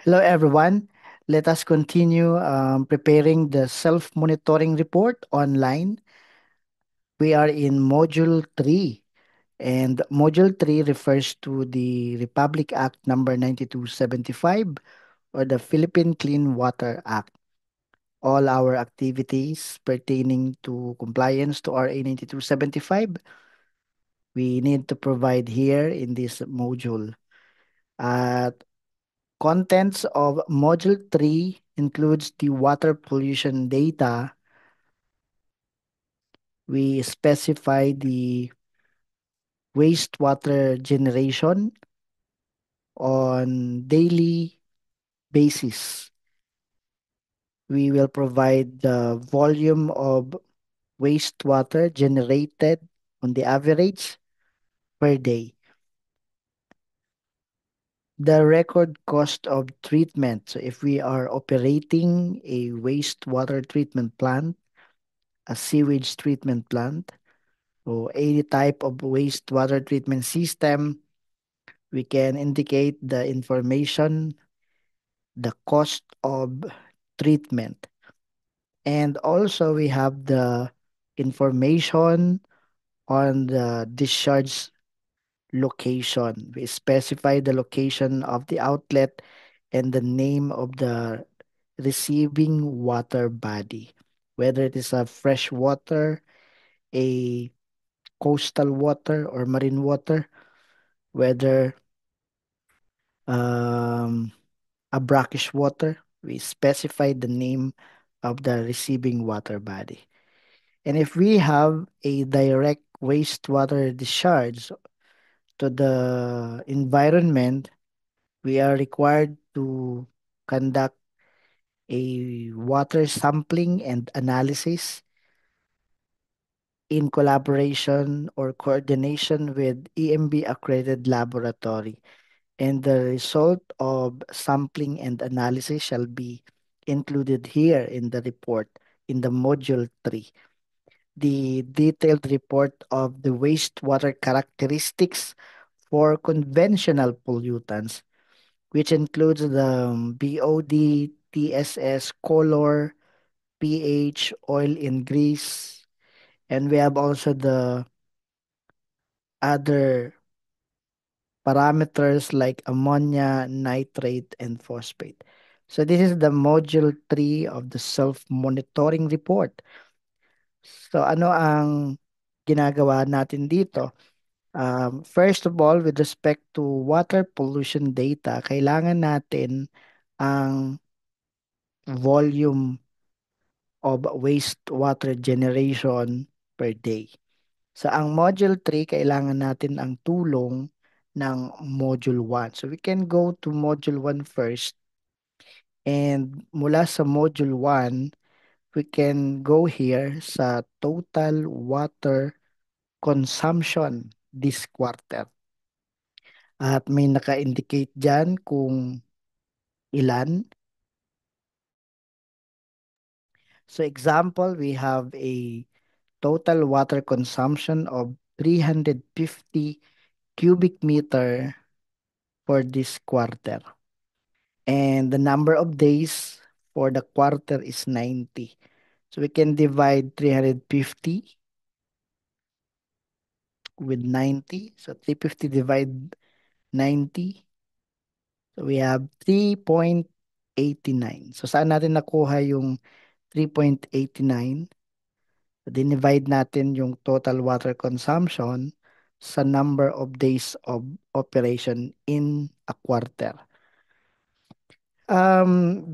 Hello, everyone. Let us continue preparing the self-monitoring report online. We are in Module 3, and Module 3 refers to the Republic Act number 9275 or the Philippine Clean Water Act. All our activities pertaining to compliance to RA 9275, we need to provide here in this module. At Contents of Module 3 includes the water pollution data. We specify the wastewater generation on daily basis. We will provide the volume of wastewater generated on the average per day. The record cost of treatment. So if we are operating a wastewater treatment plant, a sewage treatment plant, so any type of wastewater treatment system, we can indicate the information, the cost of treatment. And also we have the information on the discharge location. We specify the location of the outlet and the name of the receiving water body, whether it is a fresh water, a coastal water or marine water, whether um, a brackish water, we specify the name of the receiving water body. And if we have a direct wastewater discharge to the environment, we are required to conduct a water sampling and analysis in collaboration or coordination with EMB accredited laboratory, and the result of sampling and analysis shall be included here in the report in the module 3. The detailed report of the wastewater characteristics for conventional pollutants, which includes the BOD, TSS, color, pH, oil and grease, and we have also the other parameters like ammonia, nitrate, and phosphate. So this is the module 3 of the self-monitoring report. So ano ang ginagawa natin dito? First of all, with respect to water pollution data, kailangan natin ang volume of wastewater generation per day. Sa ang module 3, kailangan natin ang tulong ng module 1. So we can go to module 1 first. And mula sa module 1, we can go here sa total water consumption this quarter. At may naka-indicate dyan kung ilan. So example, we have a total water consumption of 350 cubic meter for this quarter. And the number of days for the quarter is 90. So we can divide 350 with 90. So 350 divide 90. So we have 3.89. So saan natin nakuha yung 3.89? So dinivide natin yung total water consumption sa number of days of operation in a quarter.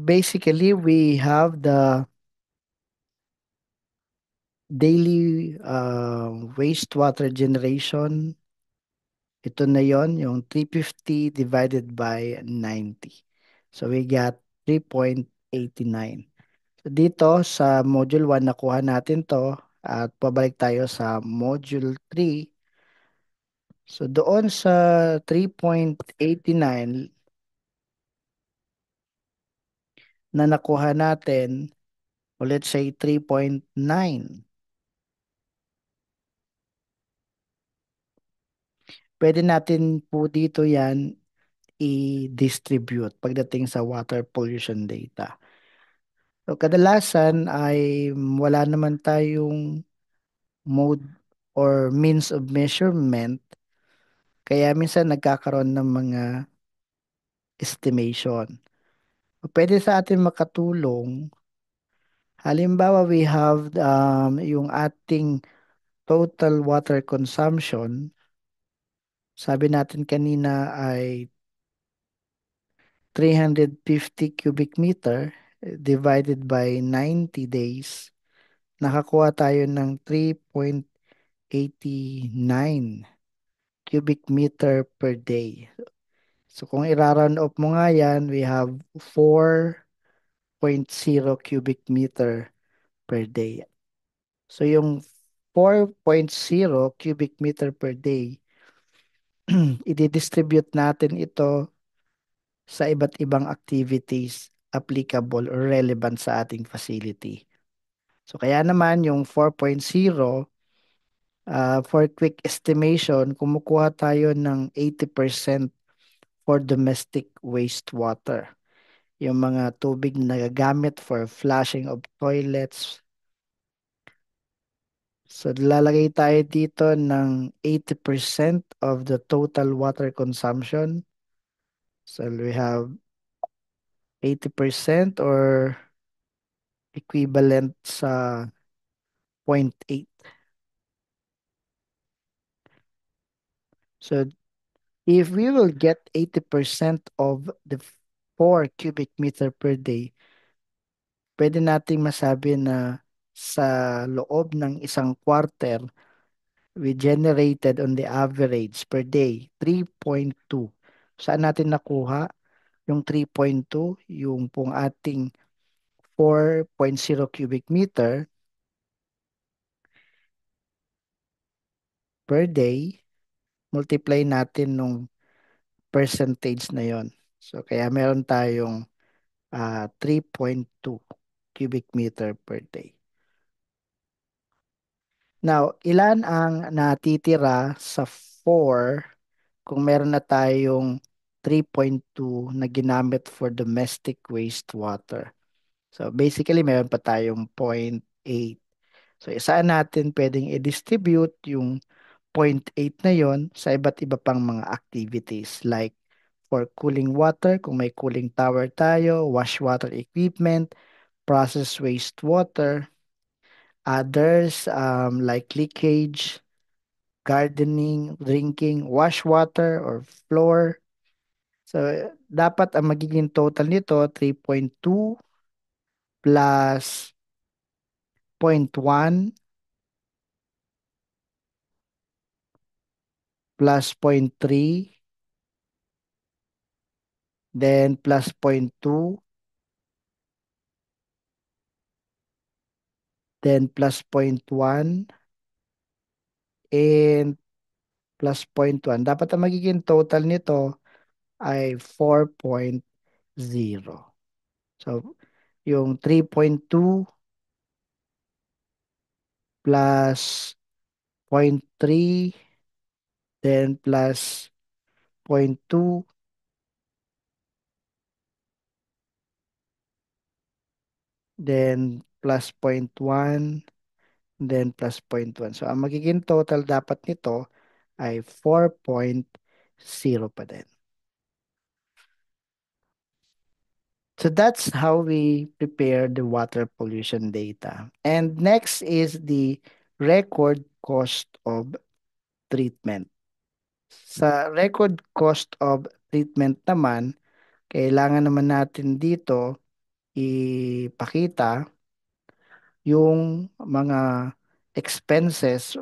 Basically, we have the daily wastewater generation. Ito na yon, yung 350 divided by 90. So we got 3.89. So dito sa module 1 nakuha natin to at pabalik tayo sa module 3. So doon sa 3.89 na nakuha natin, o let's say 3.9, pwede natin po dito yan i-distribute pagdating sa water pollution data. So kadalasan ay wala naman tayong mode or means of measurement, kaya minsan nagkakaroon ng mga estimation. Pwede sa atin makatulong. Halimbawa, we have yung ating total water consumption. Sabi natin kanina ay 350 cubic meter divided by 90 days. Nakakuha tayo ng 3.89 cubic meter per day. So kung iraround off mo nga yan, we have 4.0 cubic meter per day. So yung 4.0 cubic meter per day, i-distribute natin ito sa iba't ibang activities applicable or relevant sa ating facility. So kaya naman yung 4.0, for quick estimation, kumukuha tayo ng 80% for domestic wastewater. Yung mga tubig na nagagamit for flushing of toilets. So lalagay tayo dito ng 80% of the total water consumption. So we have 80% or equivalent sa 0.8. So if we will get 80% of the 4 cubic meter per day, pwede nating masabi na sa loob ng isang quarter, we generated on the average per day 3.2. Saan natin nakuha yung 3.2? Yung pong ating 4.0 cubic meter per day, multiply natin nung percentage na yon. So kaya meron tayong 3.2 cubic meter per day. Now, ilan ang natitira sa 4 kung meron na tayong 3.2 na ginamit for domestic wastewater? So basically, meron pa tayong 0.8. So saan natin pwedeng i-distribute yung 0.8 na yon sa iba't iba pang mga activities like for cooling water, kung may cooling tower tayo, wash water equipment, process wastewater, others like leakage, gardening, drinking, wash water or floor. So dapat ang magiging total nito 3.2 plus 0.1 plus 0.3, then plus 0.2, then plus 0.1, and plus 0.1. Dapat ang magiging total nito ay 4.0. So, yung 3.2 plus 0.3, then plus 0.2, then plus 0.1, then plus 0.1. So, ang magiging total dapat nito ay 4.0 pa din. So that's how we prepare the water pollution data. And next is the record cost of treatment. Sa record cost of treatment naman, kailangan naman natin dito ipakita yung mga expenses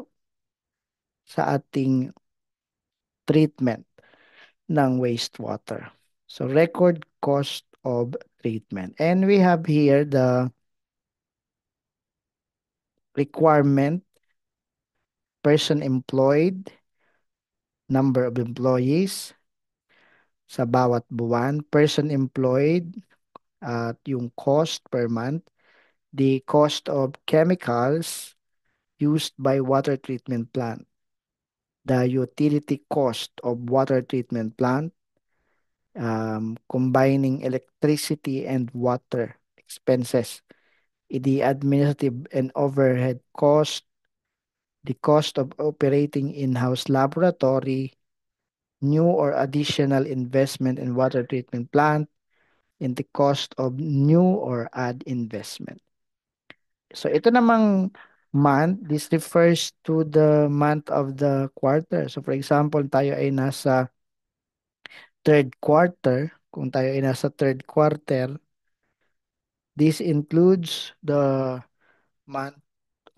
sa ating treatment ng wastewater. So record cost of treatment. And we have here the requirement, person employed, number of employees sa bawat buwan, person employed at yung cost per month, the cost of chemicals used by water treatment plant, the utility cost of water treatment plant, combining electricity and water expenses, the administrative and overhead cost, the cost of operating in-house laboratory, new or additional investment in water treatment plant, and the cost of new or add investment. So ito namang month, this refers to the month of the quarter. So for example, tayo ay nasa third quarter. Kung tayo ay nasa third quarter, this includes the month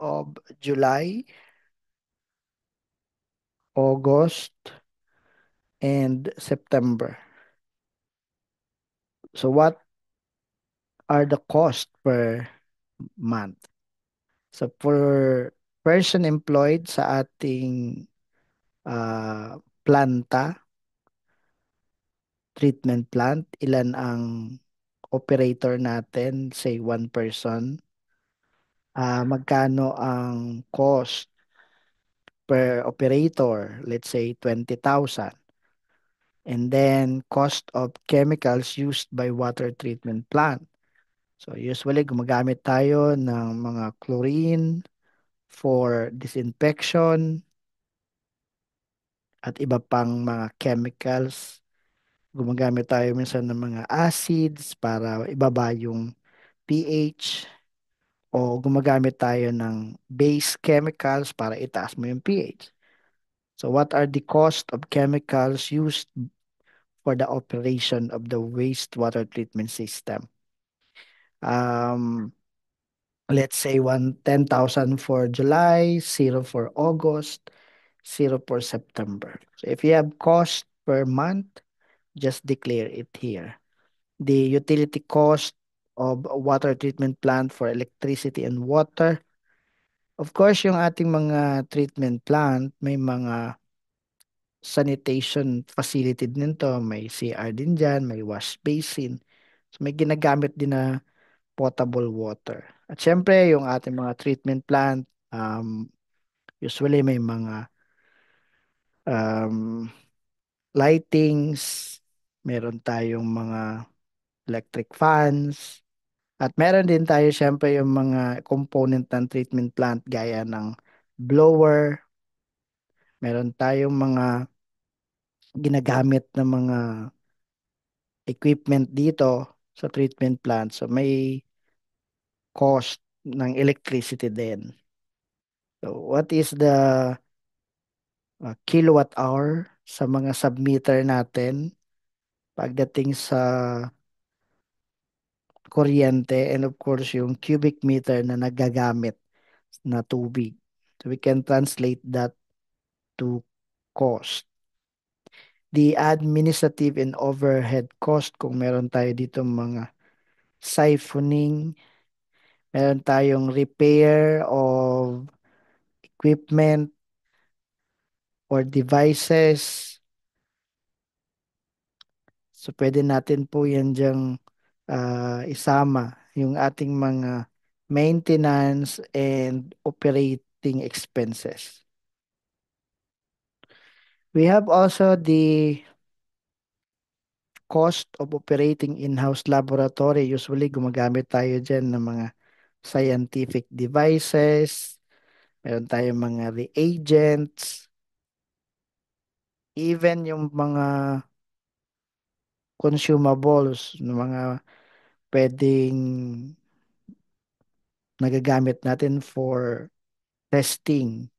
of July, August, and September. So what are the cost per month? So for person employed sa ating planta, treatment plant, ilan ang operator natin, say one person, magkano ang cost per operator, let's say 20,000. And then cost of chemicals used by water treatment plant. So usually gumagamit tayo ng mga chlorine for disinfection at iba pang mga chemicals. Gumagamit tayo minsan ng mga acids para ibaba yung pH o gumagamit tayo ng base chemicals para itaas mo yung pH. So what are the cost of chemicals used for the operation of the wastewater treatment system? Um, let's say 10,000 for July, zero for August, zero for September. So if you have cost per month, just declare it here. The utility cost of a water treatment plant for electricity and water. Of course, yung ating mga treatment plant, may mga sanitation facility din to. May CR din dyan, may wash basin. So may ginagamit din na potable water. At syempre, yung ating mga treatment plant, usually may mga um, lightings, meron tayong mga electric fans, at meron din tayo syempre yung mga component ng treatment plant gaya ng blower, meron tayong mga ginagamit na mga equipment dito sa treatment plant. So may cost ng electricity din. So what is the kilowatt hour sa mga submeter natin pagdating sa kuryente, and of course yung cubic meter na nagagamit na tubig. So we can translate that to cost. The administrative and overhead cost, kung meron tayo dito mga siphoning, meron tayong repair of equipment or devices. So pwede natin po yan diyang isama yung ating mga maintenance and operating expenses. We have also the cost of operating in-house laboratory. Usually gumagamit tayo dyan ng mga scientific devices, meron tayong mga reagents, even yung mga consumables, ng mga pwedeng nagagamit natin for testing.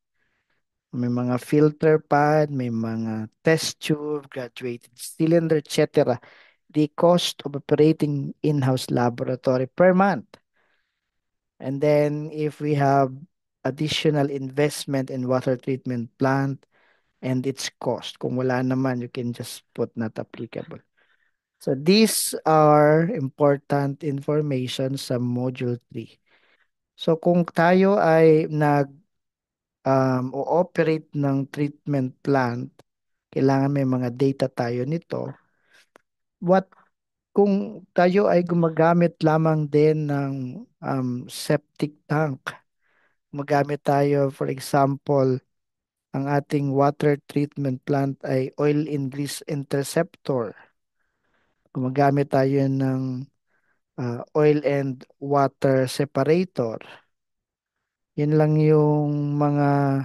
May mga filter pad, may mga test tube, graduated cylinder, etc. The cost of operating in-house laboratory per month. And then if we have additional investment in water treatment plant and its cost, kung wala naman, you can just put not applicable. So these are important information sa Module 3. So kung tayo ay o-operate ng treatment plant, kailangan may mga data tayo nito. What kung tayo ay gumagamit lamang din ng septic tank? Gumagamit tayo, for example, ang ating water treatment plant ay oil and grease interceptor. Gumagamit tayo ng oil and water separator. Yun lang yung mga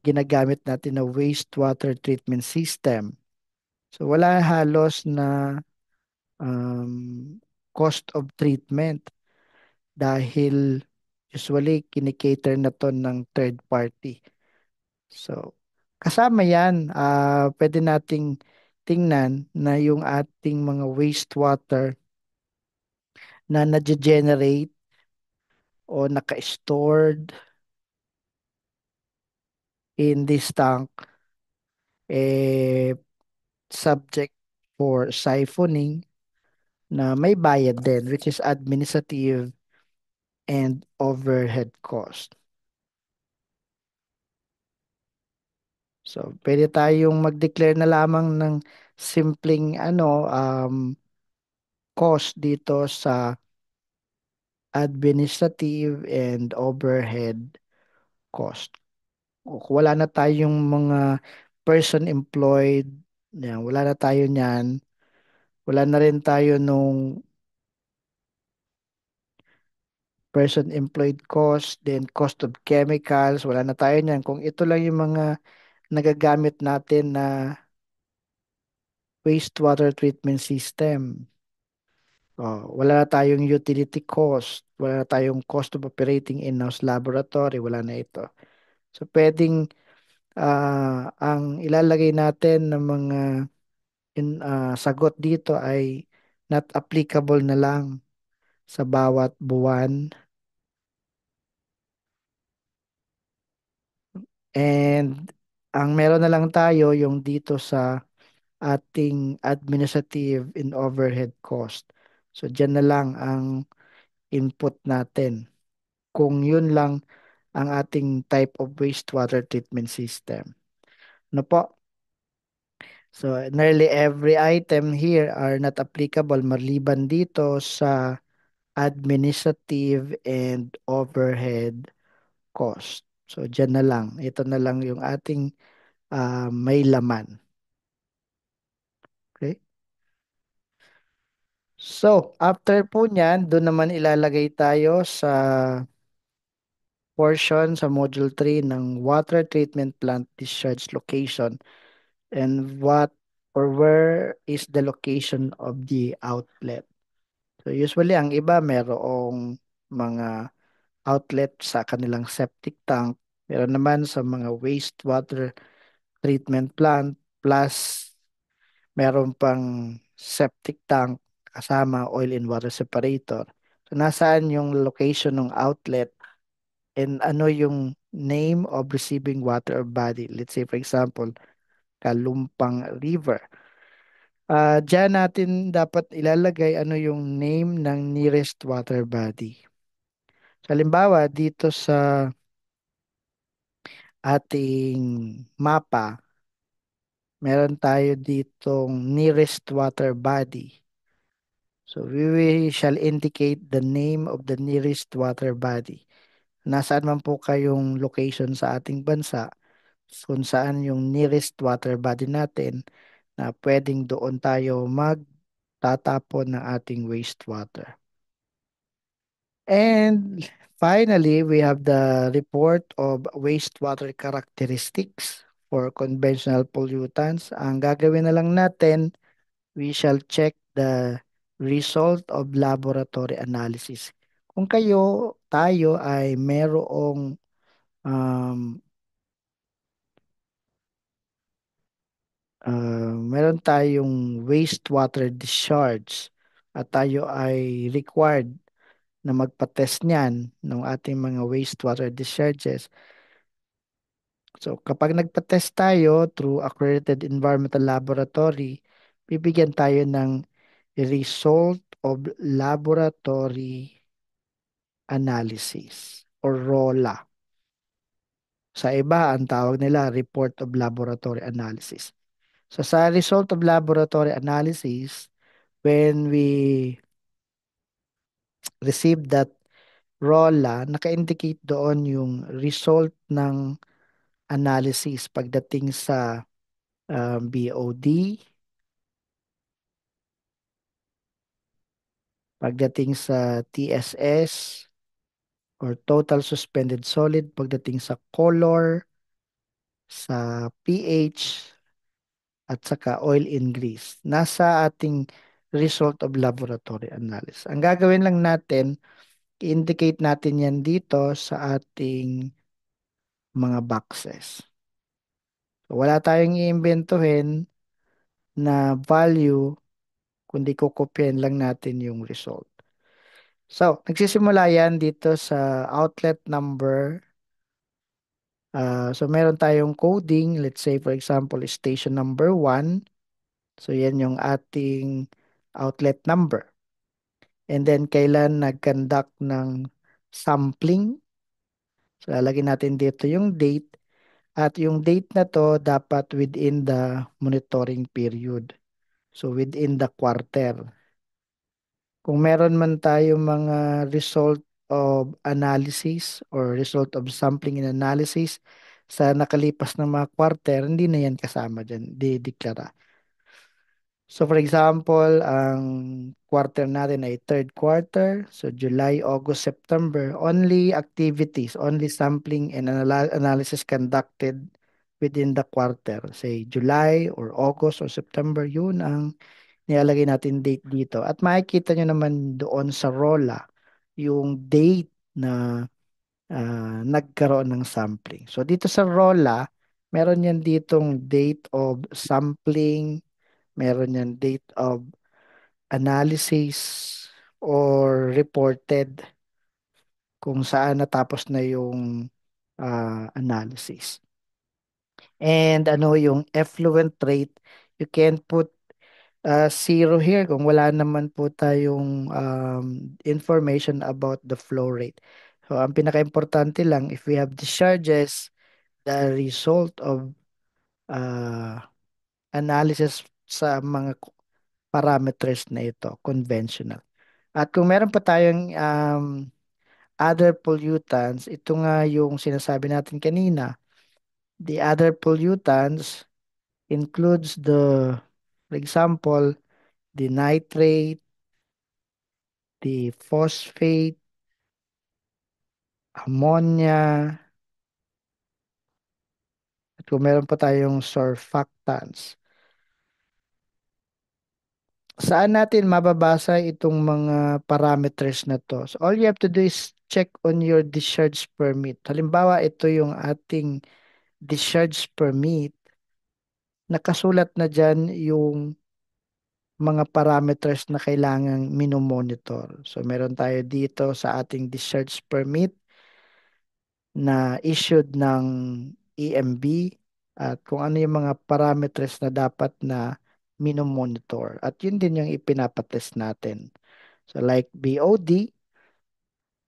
ginagamit natin na wastewater treatment system. So wala halos na cost of treatment dahil usually kinikater na to ng third party. So kasama yan, pwede nating tingnan na yung ating mga wastewater na na-generate o naka-stored in this tank, eh, subject for siphoning na may bayad din, which is administrative and overhead cost. So, pwede tayong mag-declare na lamang ng simpleng cost dito sa administrative and overhead cost. O kung wala na tayong mga person employed, yan, wala na tayo niyan. Wala na rin tayo nung person employed cost, then cost of chemicals, wala na tayo niyan. Kung ito lang yung mga nagagamit natin na wastewater treatment system. Oh, wala na tayong utility cost, wala na tayong cost of operating in-house laboratory, wala na ito. So pwedeng ang ilalagay natin ng mga sagot dito ay not applicable na lang sa bawat buwan. And ang meron na lang tayo yung dito sa ating administrative and overhead cost. So dyan na lang ang input natin. Kung yun lang ang ating type of wastewater treatment system. No po? So nearly every item here are not applicable maliban dito sa administrative and overhead cost. So dyan na lang. Ito na lang yung ating may laman. Okay? So, after po niyan, doon naman ilalagay tayo sa portion sa Module 3 ng water treatment plant discharge location and what or where is the location of the outlet. So, usually, ang iba merong mga outlet sa kanilang septic tank. Meron naman sa mga wastewater treatment plant plus meron pang septic tank kasama oil and water separator. So, nasaan yung location ng outlet and ano yung name of receiving water or body. Let's say, for example, Kalumpang River. Diyan natin dapat ilalagay ano yung name ng nearest water body. So, halimbawa, dito sa ating mapa, meron tayo ditong nearest water body. So we shall indicate the name of the nearest water body. Nasaan man po kayong location sa ating bansa, kung saan yung nearest water body natin na pwedeng doon tayo magtatapon ng ating wastewater. And finally, we have the report of wastewater characteristics for conventional pollutants. Ang gagawin na lang natin, we shall check the result of laboratory analysis. Kung tayo ay um, meron tayong wastewater discharge at tayo ay required na magpa-test niyan ng ating mga wastewater discharges. So kapag nagpa-test tayo through accredited environmental laboratory, bibigyan tayo ng result of laboratory analysis or ROLA. Sa iba, ang tawag nila Report of Laboratory Analysis. So sa result of laboratory analysis, when we receive that ROLA, naka-indicate doon yung result ng analysis pagdating sa BOD, Pagdating sa TSS or total suspended solid, pagdating sa color, sa pH, at saka oil in grease. Nasa ating result of laboratory analysis. Ang gagawin lang natin, i-indicate natin yan dito sa ating mga boxes. So, wala tayong i-imbentohin na value, kundi kukopyahin lang natin yung result. So, nagsisimula yan dito sa outlet number. So, meron tayong coding. Let's say, for example, station number 1. So, yan yung ating outlet number. And then, kailan nag-conduct ng sampling. So, lalagyan natin dito yung date. At yung date na to dapat within the monitoring period. So, within the quarter. Kung meron man tayo mga result of analysis or result of sampling and analysis sa nakalipas ng mga quarter, hindi na yan kasama dyan, di-deklara. So for example, ang quarter natin ay third quarter. So July, August, September, only activities, only sampling and analysis conducted within the quarter. Say July or August or September, yun ang nilalagay natin date dito. At makikita nyo naman doon sa ROLA yung date na nagkaroon ng sampling. So dito sa ROLA, meron yan ditong date of sampling, meron yan date of analysis or reported kung saan natapos na yung analysis. And ano yung effluent rate, you can put zero here kung wala naman po tayong information about the flow rate. So, ang pinaka-importante lang, if we have discharges, the result of uh, analysis sa mga parameters na ito, conventional. At kung meron pa tayong other pollutants, ito nga yung sinasabi natin kanina. The other pollutants includes for example, the nitrate, the phosphate, ammonia, at kung meron pa tayong surfactants. Saan natin mababasa itong mga parameters na to? So all you have to do is check on your discharge permit. Halimbawa, ito yung ating discharge permit. Nakasulat na dyan yung mga parameters na kailangang minomonitor. So meron tayo dito sa ating discharge permit na issued ng EMB at kung ano yung mga parameters na dapat na minomonitor. At yun din yung ipinapatest natin. So like BOD,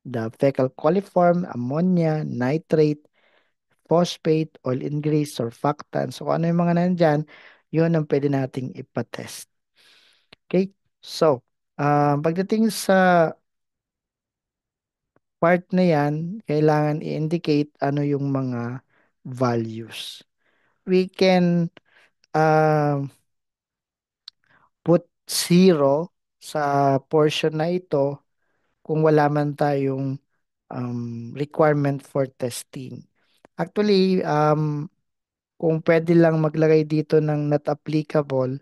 the fecal coliform, ammonia, nitrate, phosphate, oil in grease, surfactants. So kung ano yung mga nandyan, yun ang pwede nating ipatest. Okay? So, pagdating sa part na yan, kailangan i-indicate ano yung mga values. We can uh, put zero sa portion na ito kung wala man tayong requirement for testing. Actually, kung pwede lang maglagay dito ng not applicable,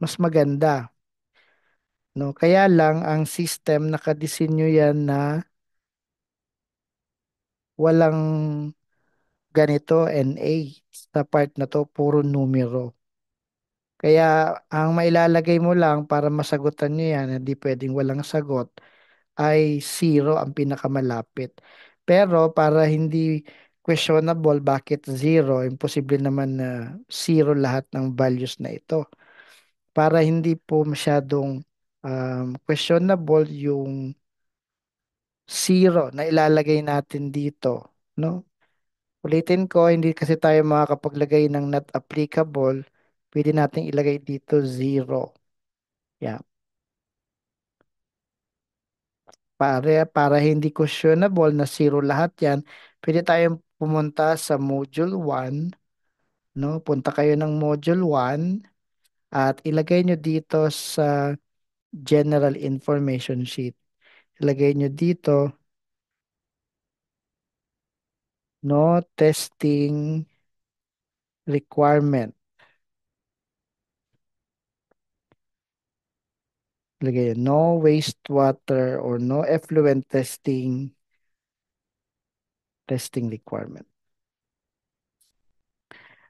mas maganda. No? Kaya lang, ang system nakadesinyo yan na walang ganito NA. Sa part na to, puro numero. Kaya ang mailalagay mo lang para masagutan nyo yan, hindi pwedeng walang sagot, ay zero ang pinakamalapit. Pero para hindi questionable bakit zero, imposible naman na zero lahat ng values na ito. Para hindi po masyadong questionable yung zero na ilalagay natin dito. No? Ulitin ko, hindi kasi tayo makakapaglagay ng not applicable. Pwede natin ilagay dito zero. Yeah. Para hindi questionable na zero lahat yan, pwede tayong pumunta sa Module 1, no? Punta kayo ng Module 1 at ilagay nyo dito sa general information sheet. Ilagay nyo dito, no testing requirement. Ilagay nyo, no wastewater or no effluent testing requirement.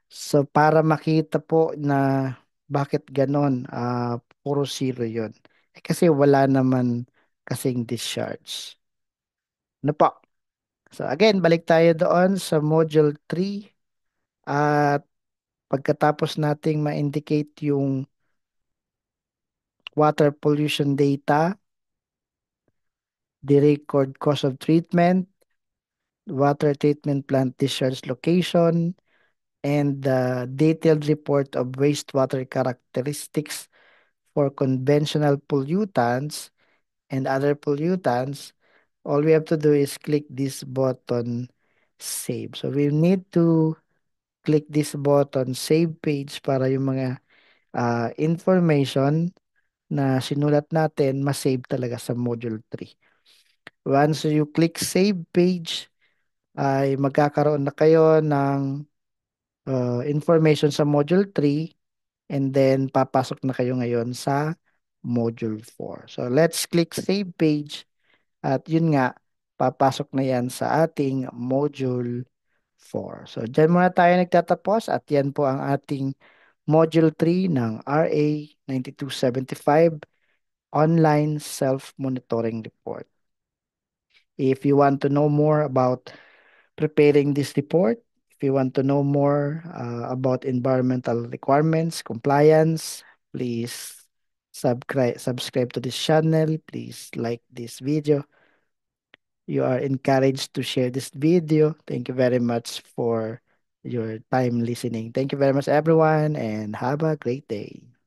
So para makita po na bakit ganon, puro zero yun. Kasi wala naman kasing discharge. Ano po? So again, balik tayo doon sa module 3 at pagkatapos nating ma-indicate yung water pollution data, the record cost of treatment, water treatment plant discharge location, and the detailed report of wastewater characteristics for conventional pollutants and other pollutants, all we have to do is click this button, save. So we need to click this button, save page, para yung mga information na sinulat natin, ma-save talaga sa module 3. Once you click save page, ay magkakaroon na kayo ng information sa module 3 and then papasok na kayo ngayon sa module 4. So let's click save page at yun nga, papasok na yan sa ating module 4. So dyan muna tayo nagtatapos at yan po ang ating module 3 ng RA 9275 online self-monitoring report. If you want to know more about preparing this report, if you want to know more about environmental requirements, compliance, please subscribe to this channel. Please like this video. You are encouraged to share this video. Thank you very much for your time listening. Thank you very much, everyone, and have a great day.